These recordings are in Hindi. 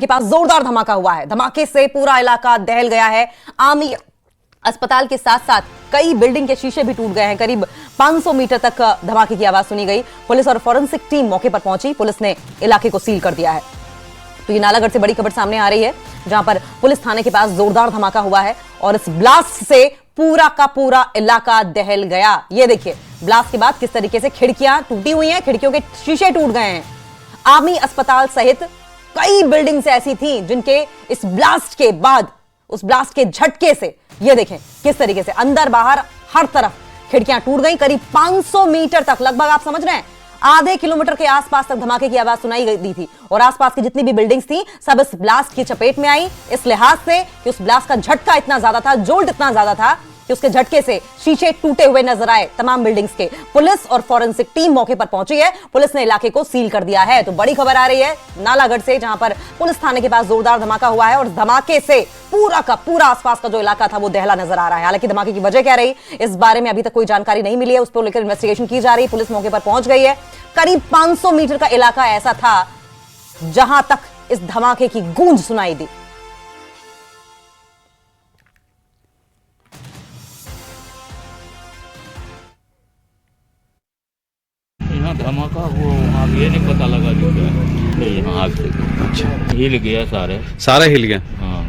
के पास जोरदार धमाका हुआ है। धमाके से पूरा इलाका दहल गया है। आर्मी अस्पताल के साथ साथ कई बिल्डिंग के शीशे भी टूट गए हैं। करीब 500 मीटर तक धमाके की आवाज सुनी गई। पुलिस और फॉरेंसिक टीम मौके पर पहुंची। पुलिस ने इलाके को सील कर दिया है। तो ये नालागढ़ से बड़ी खबर सामने आ रही है, जहां पर पुलिस थाने के पास जोरदार धमाका हुआ है और इस ब्लास्ट से पूरा का पूरा इलाका दहल गया। ये देखिए ब्लास्ट के बाद किस तरीके से खिड़कियां टूटी हुई हैं, खिड़कियों के शीशे टूट गए हैं। आर्मी अस्पताल सहित कई बिल्डिंग्स ऐसी थी जिनके इस ब्लास्ट के बाद, उस ब्लास्ट के झटके से ये देखें किस तरीके से अंदर बाहर हर तरफ खिड़कियां टूट गई। करीब 500 मीटर तक, लगभग आप समझ रहे हैं आधे किलोमीटर के आसपास तक धमाके की आवाज सुनाई दी थी और आसपास की जितनी भी बिल्डिंग्स थी सब इस ब्लास्ट की चपेट में आई। इस लिहाज से कि उस ब्लास्ट का झटका इतना ज्यादा था, जोल्ट इतना ज्यादा था कि उसके झटके से शीशे टूटे हुए नजर आए तमाम बिल्डिंग्स के। पुलिस और फॉरेंसिक टीम मौके पर पहुंची है। पुलिस ने इलाके को सील कर दिया है। तो बड़ी खबर आ रही है नालागढ़ से, जहां पर पुलिस थाने के पास जोरदार धमाका हुआ है और धमाके से पूरा का पूरा आसपास का जो इलाका था वो दहला नजर आ रहा है। हालांकि धमाके की वजह क्या रही इस बारे में अभी तक कोई जानकारी नहीं मिली है। उस पर लेकर इन्वेस्टिगेशन की जा रही है। पुलिस मौके पर पहुंच गई है। करीब 500 मीटर का इलाका ऐसा था जहां तक इस धमाके की गूंज सुनाई दी। यहाँ धमाका वो आग ये नहीं पता लगा जो क्या है यहाँ आग से। अच्छा, हिल गया सारा हिल गया। हाँ,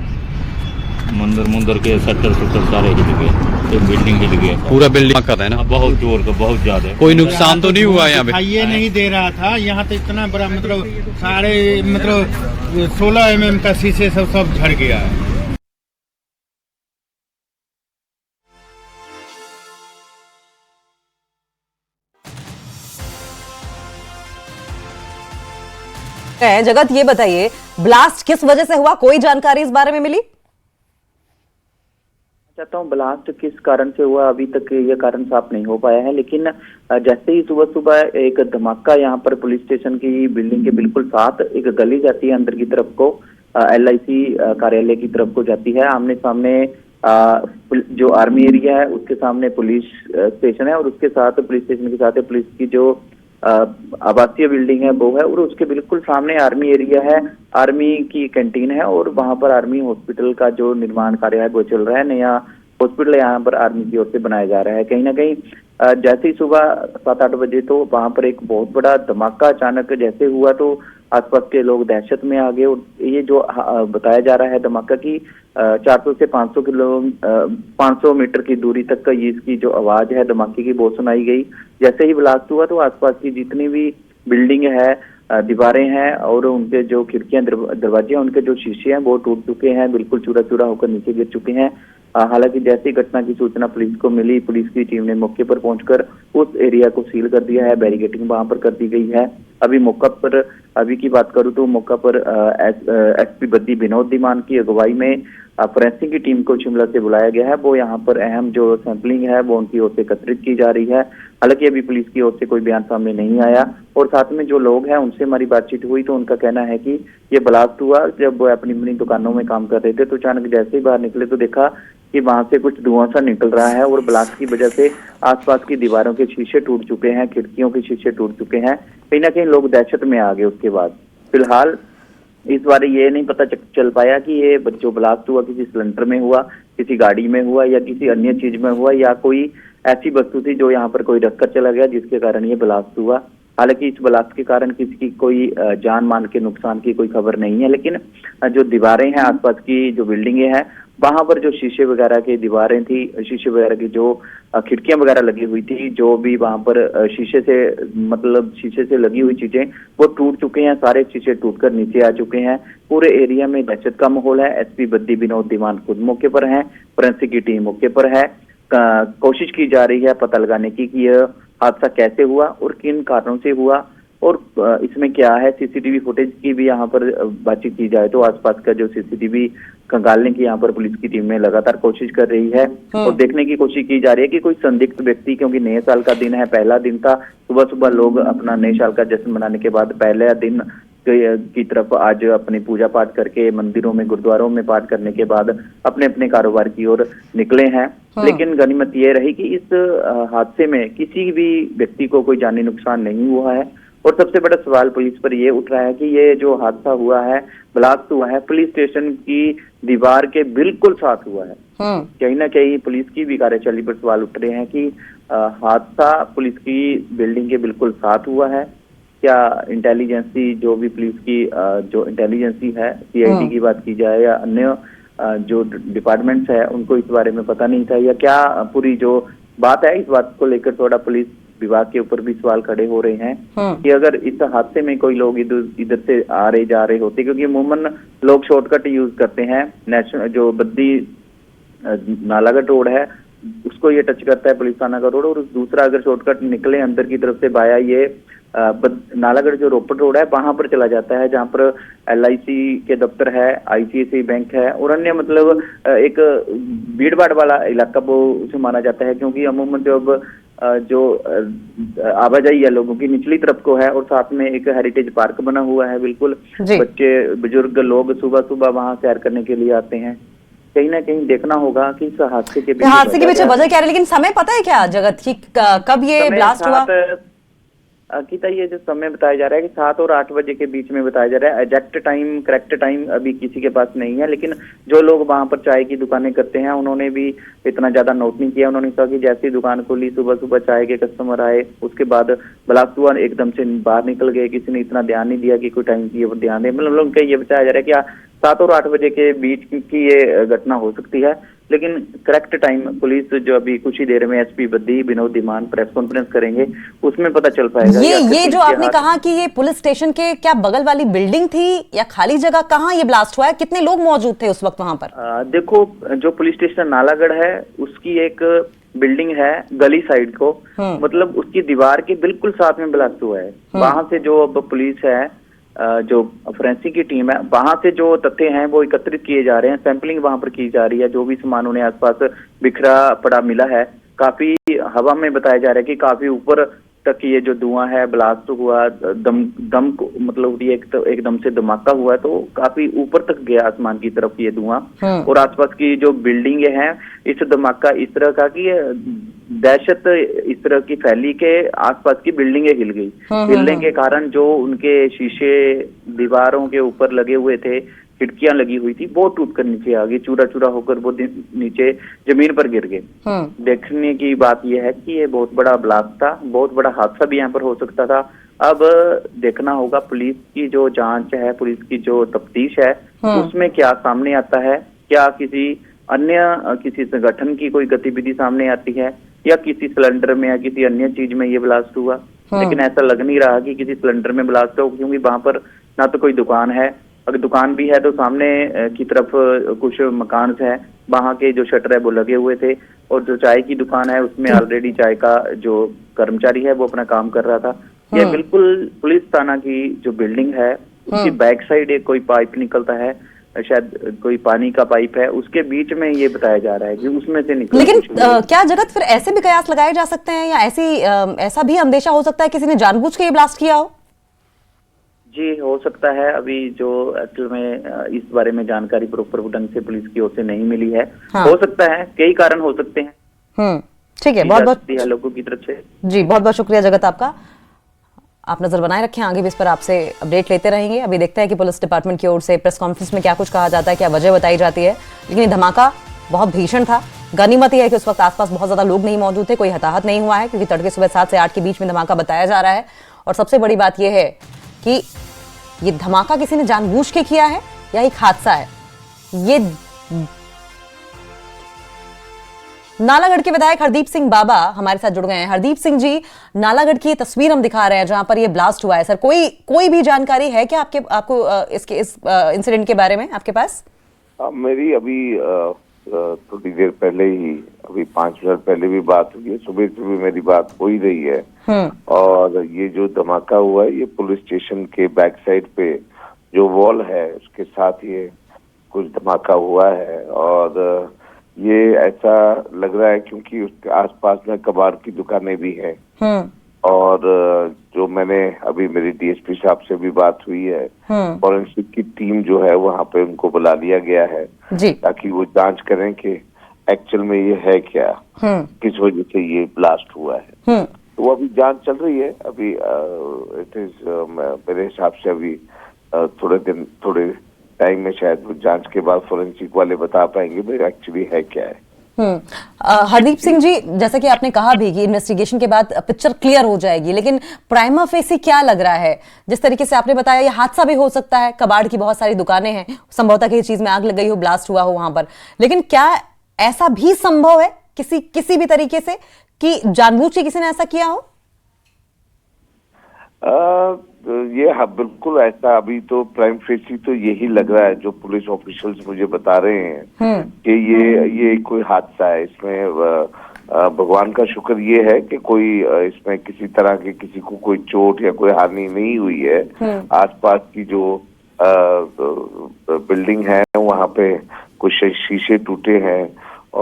मंदिर के शटर सारे हिल गए। तो बिल्डिंग हिल गया, पूरा बिल्डिंग का है ना। बहुत जोर का, बहुत ज्यादा। कोई नुकसान तो नहीं हुआ यहाँ पे? ये नहीं दे रहा था। यहाँ तो इतना बड़ा सारे 16 mm का शीशे सब झड़ गया है। जगत ये बताइए ब्लास्ट किस वजह से हुआ, कोई जानकारी इस बारे में मिली? चाहता हूँ ब्लास्ट किस कारण से हुआ, अभी तक ये कारण साफ नहीं हो पाया है। लेकिन जैसे ही सुबह सुबह एक धमाका यहाँ पर पुलिस स्टेशन की बिल्डिंग के बिल्कुल साथ एक गली जाती है अंदर की तरफ को, LIC कार्यालय की तरफ को जाती है। आमने सामने जो आर्मी एरिया है उसके सामने पुलिस स्टेशन है और उसके साथ पुलिस स्टेशन के साथ पुलिस की जो आवासीय बिल्डिंग है वो है और उसके बिल्कुल सामने आर्मी एरिया है, आर्मी की कैंटीन है और वहां पर आर्मी हॉस्पिटल का जो निर्माण कार्य है वो चल रहा है। नया हॉस्पिटल यहाँ पर आर्मी की ओर से बनाया जा रहा है। कहीं ना कहीं जैसे ही सुबह 7-8 बजे तो वहां पर एक बहुत बड़ा धमाका अचानक जैसे हुआ तो आसपास के लोग दहशत में आ गए। और ये जो बताया जा रहा है धमाका की 400 से 500 मीटर की दूरी तक का ये इसकी जो आवाज है धमाके की वो सुनाई गई। जैसे ही ब्लास्ट हुआ तो आसपास की जितनी भी बिल्डिंग है, दीवारें हैं और उनके जो खिड़कियां दरवाजे हैं उनके जो शीशे हैं वो टूट चुके हैं, बिल्कुल चूरा चूरा होकर नीचे गिर चुके हैं। हालांकि जैसी घटना की सूचना पुलिस को मिली, पुलिस की टीम ने मौके पर पहुंचकर उस एरिया को सील कर दिया है। बैरिकेडिंग वहां पर कर दी गई है। अभी मौका पर, अभी की बात करूं तो मौका पर SP बद्दी विनोद दीमान की अगुवाई में फॉरेंसिक की टीम को शिमला से बुलाया गया है। वो यहाँ पर अहम जो सैंपलिंग है वो उनकी ओर से एकत्रित की जा रही है। हालांकि अभी पुलिस की ओर से कोई बयान सामने नहीं आया और साथ में जो लोग हैं उनसे हमारी बातचीत हुई तो उनका कहना है कि ये ब्लास्ट हुआ जब वो अपनी अपनी दुकानों में काम कर रहे थे तो अचानक जैसे ही बाहर निकले तो देखा कि वहां से कुछ धुआं सा निकल रहा है और ब्लास्ट की वजह से आसपास की दीवारों के शीशे टूट चुके हैं, खिड़कियों के शीशे टूट चुके हैं। कहीं ना कहीं लोग दहशत में आ गए। उसके बाद फिलहाल इस बार ये नहीं पता चल पाया कि ये जो ब्लास्ट हुआ किसी सिलेंडर में हुआ, किसी गाड़ी में हुआ या किसी अन्य चीज में हुआ या कोई ऐसी वस्तु थी जो यहाँ पर कोई रखकर चला गया जिसके कारण ये ब्लास्ट हुआ। हालांकि इस ब्लास्ट के कारण किसी की कोई जान मान के नुकसान की कोई खबर नहीं है। लेकिन जो दीवारें हैं, आसपास की जो बिल्डिंगें हैं वहां पर जो शीशे वगैरह की दीवारें थी, शीशे वगैरह की जो खिड़कियां वगैरह लगी हुई थी, जो भी वहां पर शीशे से लगी हुई चीजें वो टूट चुके हैं। सारे शीशे टूटकर नीचे आ चुके हैं। पूरे एरिया में दहशत का माहौल है। SP बद्दी विनोद दीमान खुद मौके पर है, फॉरेंसिक की टीम मौके पर है। कोशिश की जा रही है पता लगाने की कि यह हादसा कैसे हुआ और किन कारणों से हुआ और इसमें क्या है। CCTV फुटेज की भी यहाँ पर बातचीत की जाए तो आसपास का जो CCTV खंगालने की यहाँ पर पुलिस की टीम में लगातार कोशिश कर रही है और देखने की कोशिश की जा रही है कि कोई संदिग्ध व्यक्ति, क्योंकि नए साल का दिन है, पहला दिन था, सुबह सुबह लोग अपना नए साल का जश्न मनाने के बाद पहले दिन की तरफ आज अपनी पूजा पाठ करके मंदिरों में, गुरुद्वारों में पाठ करने के बाद अपने अपने कारोबार की ओर निकले हैं। लेकिन गनीमत ये रही कि इस हादसे में किसी भी व्यक्ति को कोई जानी नुकसान नहीं हुआ है और सबसे बड़ा सवाल पुलिस पर ये उठ रहा है कि ये जो हादसा हुआ है, ब्लास्ट हुआ है, पुलिस स्टेशन की दीवार के बिल्कुल साथ हुआ है। कहीं ना कहीं पुलिस की भी कार्यशैली पर सवाल उठ रहे हैं कि हादसा पुलिस की बिल्डिंग के बिल्कुल साथ हुआ है। क्या इंटेलिजेंसी जो भी पुलिस की जो इंटेलिजेंसी है, सीआईडी की बात की जाए या अन्य जो डिपार्टमेंट्स है, उनको इस बारे में पता नहीं था, या क्या पूरी जो बात है, इस बात को लेकर थोड़ा पुलिस विभाग के ऊपर भी सवाल खड़े हो रहे हैं कि अगर इस हादसे में कोई लोग इधर से आ रहे जा रहे होते, क्योंकि अमूमन लोग शॉर्टकट यूज करते हैं, नेशनल जो बद्दी नालागढ़ रोड है उसको ये टच करता है पुलिस थाना का रोड, और दूसरा अगर शॉर्टकट निकले अंदर की तरफ से बाया ये नालागढ़ जो रोपड़ रोड है वहां पर चला जाता है, जहां पर LIC के दफ्तर है, ICICI बैंक है और अन्य मतलब एक भीड़ भाड़ वाला इलाका वो उसे माना जाता है, क्योंकि अमूमन जो आवाजाही है लोगों की निचली तरफ को है, और साथ में एक हेरिटेज पार्क बना हुआ है। बिल्कुल बच्चे बुजुर्ग लोग सुबह सुबह वहां सैर करने के लिए आते हैं। कहीं ना कहीं देखना होगा कि इस हादसे के पीछे वजह क्या है, लेकिन समय पता है क्या जगत की, कब ये ब्लास्ट हुआ? गीता, ये जो समय बताया जा रहा है कि 7 और 8 बजे के बीच में बताया जा रहा है। एग्जैक्ट टाइम, करेक्ट टाइम अभी किसी के पास नहीं है, लेकिन जो लोग वहां पर चाय की दुकानें करते हैं उन्होंने भी इतना ज्यादा नोट नहीं किया। उन्होंने कहा कि जैसे ही दुकान खोली, सुबह सुबह चाय के कस्टमर आए, उसके बाद ब्लास्ट हुआ, एकदम से बाहर निकल गए, किसी ने इतना ध्यान नहीं दिया कि कोई टाइम की ध्यान दे। मतलब लोगों का ये बताया जा रहा है कि 7 और 8 बजे के बीच की ये घटना हो सकती है, लेकिन करेक्ट टाइम पुलिस जो अभी कुछ ही देर में SP Baddi Vinod Dhiman press conference करेंगे, उसमें पता चल पाएगा। ये जो आपने कहा कि ये पुलिस स्टेशन के क्या बगल वाली बिल्डिंग थी या खाली जगह, कहाँ ये ब्लास्ट हुआ है, कितने लोग मौजूद थे उस वक्त वहां पर? देखो, जो पुलिस स्टेशन नालागढ़ है उसकी एक बिल्डिंग है गली साइड को, मतलब उसकी दीवार के बिल्कुल साथ में ब्लास्ट हुआ है। वहां से जो अब पुलिस है, जो फोरेंसिक की टीम है, वहां से जो तथ्य हैं वो एकत्रित किए जा रहे हैं, सैंपलिंग वहां पर की जा रही है। जो भी सामान उन्हें आसपास बिखरा पड़ा मिला है, काफी हवा में बताया जा रहा है कि काफी ऊपर तक ये जो धुआं है, ब्लास्ट हुआ, दम मतलब एकदम से धमाका हुआ, तो काफी ऊपर तक गया आसमान की तरफ ये धुआं, और आसपास की जो बिल्डिंगे हैं, इस धमाका इस तरह का कि दहशत इस तरह की फैली के आसपास की बिल्डिंगें हिल गई। हिलने के कारण जो उनके शीशे दीवारों के ऊपर लगे हुए थे, खिड़कियां लगी हुई थी, वो टूट कर नीचे आ गई, चूरा चूरा होकर वो नीचे जमीन पर गिर गए। देखने की बात यह है कि ये बहुत बड़ा ब्लास्ट था, बहुत बड़ा हादसा भी यहाँ पर हो सकता था। अब देखना होगा पुलिस की जो जांच है, पुलिस की जो तफ्तीश है, उसमें क्या सामने आता है, क्या किसी संगठन की कोई गतिविधि सामने आती है, या किसी सिलेंडर में या किसी अन्य चीज में ये ब्लास्ट हुआ। लेकिन ऐसा लग नहीं रहा कि किसी सिलेंडर में ब्लास्ट हो, क्योंकि वहां पर ना तो कोई दुकान है, अगर दुकान भी है तो सामने की तरफ कुछ मकान है, वहां के जो शटर है वो लगे हुए थे, और जो चाय की दुकान है उसमें ऑलरेडी चाय का जो कर्मचारी है वो अपना काम कर रहा था। ये बिल्कुल पुलिस थाना की जो बिल्डिंग है उसकी बैक साइड एक कोई पाइप निकलता है, शायद कोई पानी का पाइप है, उसके बीच में ये बताया जा रहा है कि उसमें से निकल। लेकिन क्या जगत फिर ऐसे भी कयास लगाए जा सकते हैं, या ऐसा भी अंदेशा हो सकता है किसी ने जानबूझ के ये ब्लास्ट किया हो? जी, हो सकता है। अभी जो एक्चुअल में इस बारे में जानकारी प्रॉपर ढंग से पुलिस की ओर से नहीं मिली है। हो सकता है, कई कारण हो सकते हैं। ठीक है, बहुत बहुत लोगों की तरफ से जी, बहुत बहुत शुक्रिया जगत आपका। आप नजर बनाए रखें, आगे भी इस पर आपसे अपडेट लेते रहेंगे। अभी देखते हैं कि पुलिस डिपार्टमेंट की ओर से प्रेस कॉन्फ्रेंस में क्या कुछ कहा जाता है, क्या वजह बताई जाती है। लेकिन धमाका बहुत भीषण था। गनीमत यह है कि उस वक्त आसपास बहुत ज्यादा लोग नहीं मौजूद थे, कोई हताहत नहीं हुआ है, क्योंकि तड़के सुबह 7 से 8 के बीच में धमाका बताया जा रहा है। और सबसे बड़ी बात यह है कि ये धमाका किसी ने जानबूझ के किया है या एक हादसा है। ये नालागढ़ के विधायक हरदीप सिंह बाबा हमारे साथ जुड़ गए हैं। हरदीप सिंह जी, नालागढ़ की तस्वीर हम दिखा रहे हैं जहां पर ये ब्लास्ट हुआ है। सर, कोई भी जानकारी है क्या आपको इस इंसिडेंट के बारे में आपके पास? मेरी अभी थोड़ी देर पहले ही, अभी 5 मिनट पहले भी बात हुई है, सुबह से भी मेरी बात हो ही रही है। और ये जो धमाका हुआ है, ये पुलिस स्टेशन के बैक साइड पे जो वॉल है उसके साथ ये कुछ धमाका हुआ है। और ये ऐसा लग रहा है क्योंकि उसके आसपास में कबाड़ की दुकानें भी हैं। और जो मैंने अभी मेरी DSP साहब से भी बात हुई है, फॉरेंसिक की टीम जो है वहाँ पे उनको बुला लिया गया है ताकि वो जांच करें कि एक्चुअल में ये है क्या, किस वजह से ये ब्लास्ट हुआ है। तो वो अभी जांच चल रही है। अभी इट इज मेरे हिसाब से अभी थोड़े टाइम में शायद वो जांच के बाद फोरेंसिक वाले बता पाएंगे भाई एक्चुअली है क्या है। हरदीप सिंह जी, जैसा कि आपने कहा भी कि इन्वेस्टिगेशन के बाद पिक्चर क्लियर हो जाएगी, लेकिन प्राइमा फेसी क्या लग रहा है? जिस तरीके से आपने बताया, ये हादसा भी हो सकता है, कबाड़ की बहुत सारी दुकानें हैं, संभवतः किसी चीज में आग लग गई हो, ब्लास्ट हुआ हो वहां पर, लेकिन क्या ऐसा भी संभव है किसी भी तरीके से कि जानबूझ के किसी ने ऐसा किया हो? ये हाँ बिल्कुल ऐसा अभी तो प्राइम फेसी तो यही लग रहा है जो पुलिस ऑफिशियल्स मुझे बता रहे हैं कि ये कोई हादसा है। इसमें भगवान का शुक्र ये है कि कोई इसमें किसी तरह के किसी को कोई चोट या कोई हानि नहीं हुई है। आसपास की जो बिल्डिंग है वहां पे कुछ शीशे टूटे हैं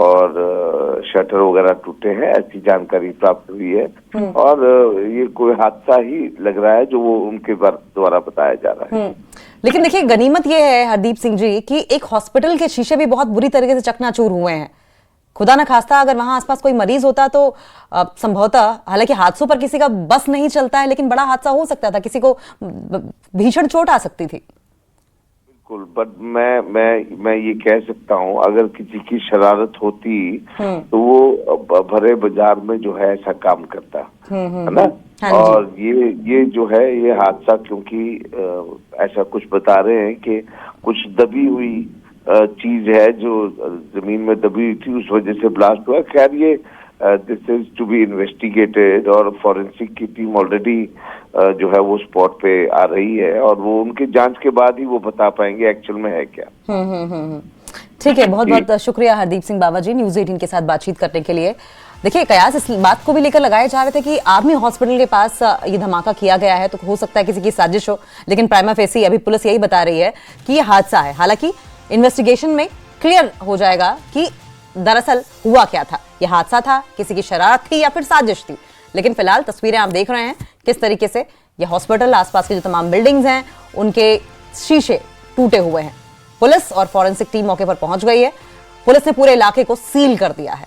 और शटर वगैरह टूटे हैं, ऐसी जानकारी प्राप्त हुई है। और ये कोई हादसा ही लग रहा है जो वो उनके द्वारा बताया जा रहा है। लेकिन देखिए, गनीमत ये है हरदीप सिंह जी कि एक हॉस्पिटल के शीशे भी बहुत बुरी तरीके से चकनाचूर हुए हैं। खुदा न खास्ता अगर वहां आसपास कोई मरीज होता तो संभवतः, हालांकि हादसों पर किसी का बस नहीं चलता है, लेकिन बड़ा हादसा हो सकता था, किसी को भीषण चोट आ सकती थी। बिल्कुल, बट मैं ये कह सकता हूँ अगर किसी की शरारत होती तो वो भरे बाजार में जो है ऐसा काम करता है ना। और ये जो है ये हादसा क्योंकि ऐसा कुछ बता रहे हैं कि कुछ दबी हुई चीज है जो जमीन में दबी हुई थी, उस वजह से ब्लास्ट हुआ। खैर ये this is to be investigated और फॉरेंसिक की टीम ऑलरेडी जो है वो स्पॉट पे आ रही है और वो उनकी जांच के बाद ही वो बता पाएंगे एक्चुअल में है क्या। ठीक है, बहुत बहुत शुक्रिया हरदीप सिंह बावा जी, न्यूज़ 18 के साथ बातचीत करने के लिए। देखिए, कयास इस बात को भी लेकर लगाए जा रहे थे कि आर्मी हॉस्पिटल के पास ये धमाका किया गया है तो हो सकता है किसी की साजिश हो, लेकिन प्राइमा फेसी अभी पुलिस यही बता रही है कि ये हादसा है। हालांकि इन्वेस्टिगेशन में क्लियर हो जाएगा कि दरअसल हुआ क्या था, ये हादसा था, किसी की शरारत थी या फिर साजिश थी। लेकिन फिलहाल तस्वीरें आप देख रहे हैं किस तरीके से ये हॉस्पिटल, आसपास के जो तमाम बिल्डिंग्स हैं उनके शीशे टूटे हुए हैं। पुलिस और फॉरेंसिक टीम मौके पर पहुंच गई है। पुलिस ने पूरे इलाके को सील कर दिया है।